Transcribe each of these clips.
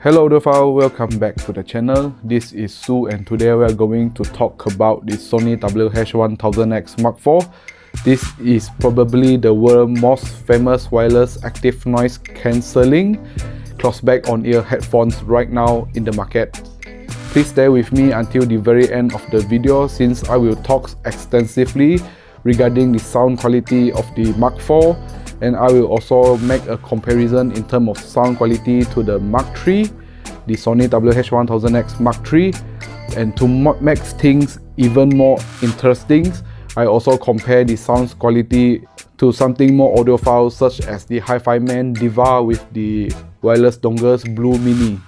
Hello Audiophile, welcome back to the channel. This is Sue and today we are going to talk about the Sony WH-1000XM4. This is probably the world's most famous wireless active noise cancelling crossback on-ear headphones right now in the market. Please stay with me until the very end of the video since I will talk extensively regarding the sound quality of the Mark IV, and I will also make a comparison in terms of sound quality to the Mark III, the Sony WH-1000XM3, and to make things even more interesting, I also compare the sound quality to something more audiophile such as the Hifiman Deva with the wireless dongles Bluemini.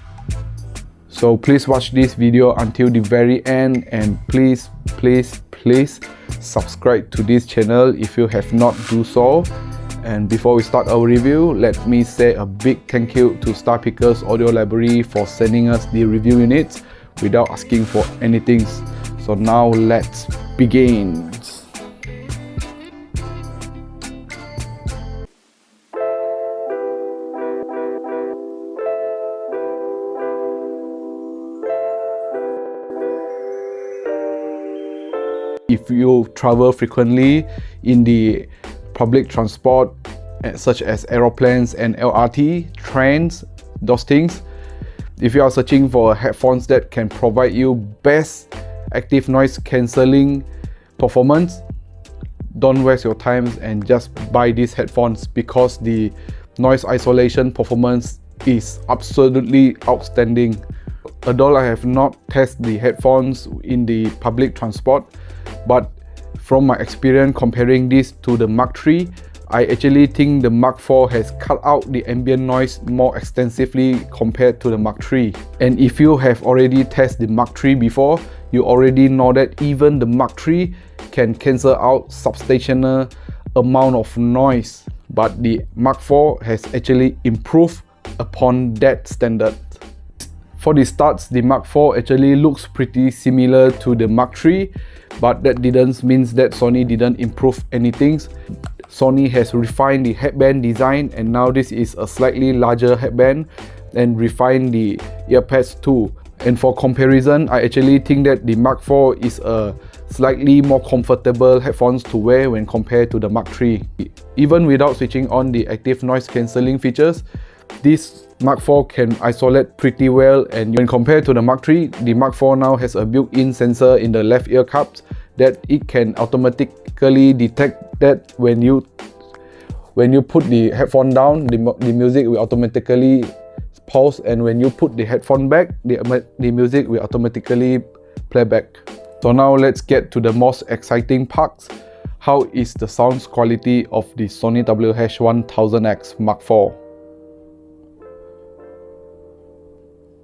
So please watch this video until the very end, and please subscribe to this channel if you have not do so. And before we start our review, let me say a big thank you to Star Pickers Audio Library for sending us the review units without asking for anything. So now let's begin. If you travel frequently in the public transport such as aeroplanes and LRT, trains, those things, if you are searching for headphones that can provide you best active noise cancelling performance, don't waste your time and just buy these headphones because the noise isolation performance is absolutely outstanding. Although I have not tested the headphones in the public transport, but from my experience comparing this to the Mark III, I actually think the Mark IV has cut out the ambient noise more extensively compared to the Mark III. And if you have already tested the Mark III before, you already know that even the Mark III can cancel out substantial amount of noise, but the Mark IV has actually improved upon that standard. For the starts, the Mark IV actually looks pretty similar to the Mark III, but that didn't mean that Sony didn't improve anything. Sony has refined the headband design, and now this is a slightly larger headband and refined the earpads too. And for comparison, I actually think that the Mark IV is a slightly more comfortable headphones to wear when compared to the Mark III. Even without switching on the active noise cancelling features, this Mark IV can isolate pretty well, and when compared to the Mark III, the Mark IV now has a built-in sensor in the left ear cups that it can automatically detect that when you put the headphone down, the music will automatically pause, and when you put the headphone back, the music will automatically play back. So now let's get to the most exciting parts. How is the sound quality of the Sony WH-1000XM4?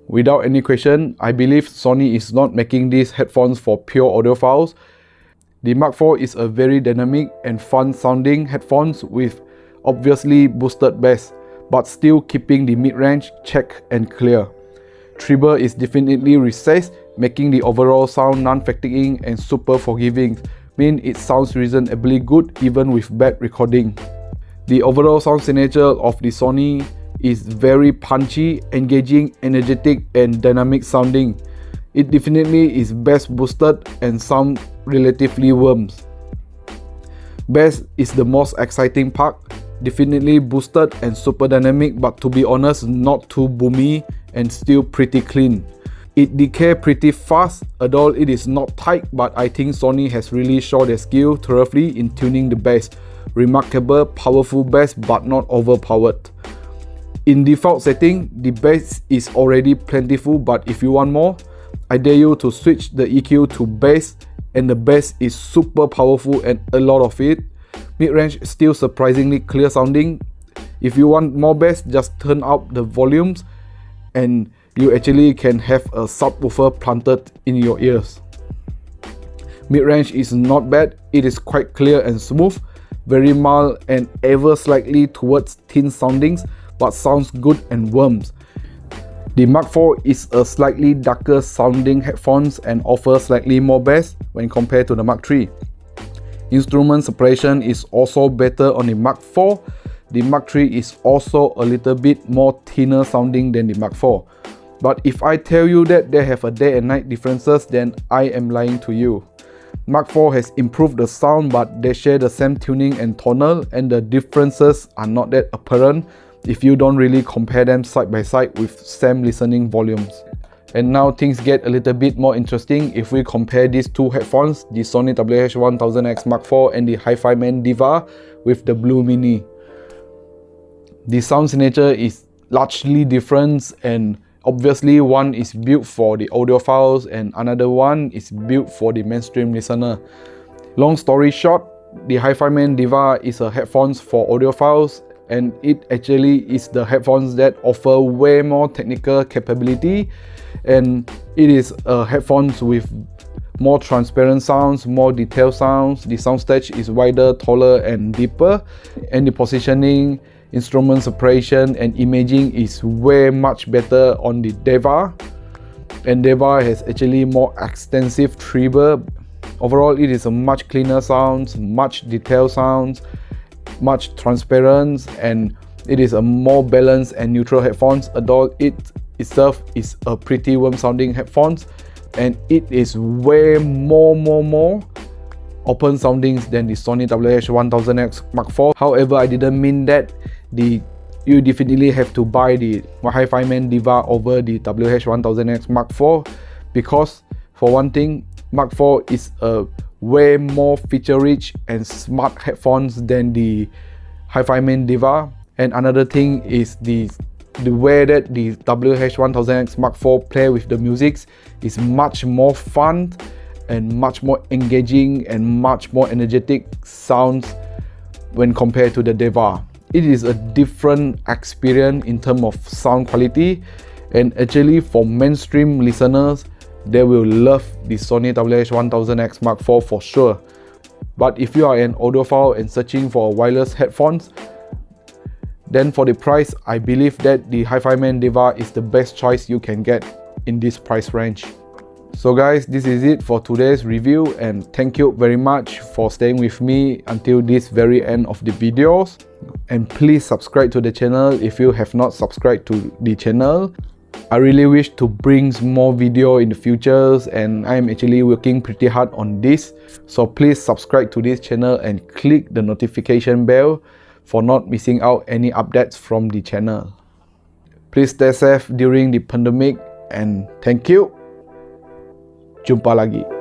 Without any question, I believe Sony is not making these headphones for pure audiophiles. The Mark IV is a very dynamic and fun sounding headphones with obviously boosted bass, but still keeping the mid-range check and clear. Treble is definitely recessed, making the overall sound non-fatiguing and super forgiving, meaning it sounds reasonably good even with bad recording. The overall sound signature of the Sony is very punchy, engaging, energetic and dynamic sounding. It definitely is bass boosted and sound relatively warm. Bass is the most exciting part, definitely boosted and super dynamic, but to be honest, not too boomy and still pretty clean. It decays pretty fast, although it is not tight, but I think Sony has really shown their skill thoroughly in tuning the bass. Remarkable, powerful bass but not overpowered. In default setting, the bass is already plentiful, but if you want more, I dare you to switch the EQ to bass, and the bass is super powerful and a lot of it. Mid-range still surprisingly clear sounding. If you want more bass, just turn up the volumes and you actually can have a subwoofer planted in your ears. Mid-range is not bad, it is quite clear and smooth, very mild and ever slightly towards thin soundings, but sounds good and warm. The Mark IV is a slightly darker sounding headphones and offers slightly more bass when compared to the Mark III. Instrument separation is also better on the Mark IV. The Mark III is also a little bit more thinner sounding than the Mark IV. But if I tell you that they have a day and night differences, then I am lying to you. Mark IV has improved the sound, but they share the same tuning and tonal, and the differences are not that apparent if you don't really compare them side by side with same listening volumes. And now things get a little bit more interesting if we compare these two headphones, the Sony WH-1000XM4 and the Hifiman Deva with the Bluemini. The sound signature is largely different, and obviously one is built for the audiophiles and another one is built for the mainstream listener. Long story short, the Hifiman Deva is a headphones for audiophiles, and it actually is the headphones that offer way more technical capability, and it is a headphones with more transparent sounds, more detailed sounds. The soundstage is wider, taller and deeper, and the positioning, instrument separation and imaging is way much better on the Deva, and Deva has actually more extensive treble. Overall, it is a much cleaner sounds, much detailed sounds, much transparent, and it is a more balanced and neutral headphones. Although it itself is a pretty warm sounding headphones, and it is way more open soundings than the Sony WH-1000XM4. However, I didn't mean that you definitely have to buy the Hifiman Deva over the WH-1000XM4, because for one thing, Mark IV is a way more feature rich and smart headphones than the Hifiman Deva. And another thing is the way that the WH-1000XM4 play with the music is much more fun and much more engaging and much more energetic sounds when compared to the Deva. It is a different experience in terms of sound quality, and actually for mainstream listeners, they will love the Sony WH-1000XM4 for sure. But if you are an audiophile and searching for wireless headphones, then for the price, I believe that the Hifiman Deva is the best choice you can get in this price range. So guys, this is it for today's review, and thank you very much for staying with me until this very end of the videos. And please subscribe to the channel if you have not subscribed to the channel. I really wish to bring more video in the futures, and I am actually working pretty hard on this. So please subscribe to this channel and click the notification bell for not missing out any updates from the channel. Please stay safe during the pandemic, and thank you. Jumpa lagi.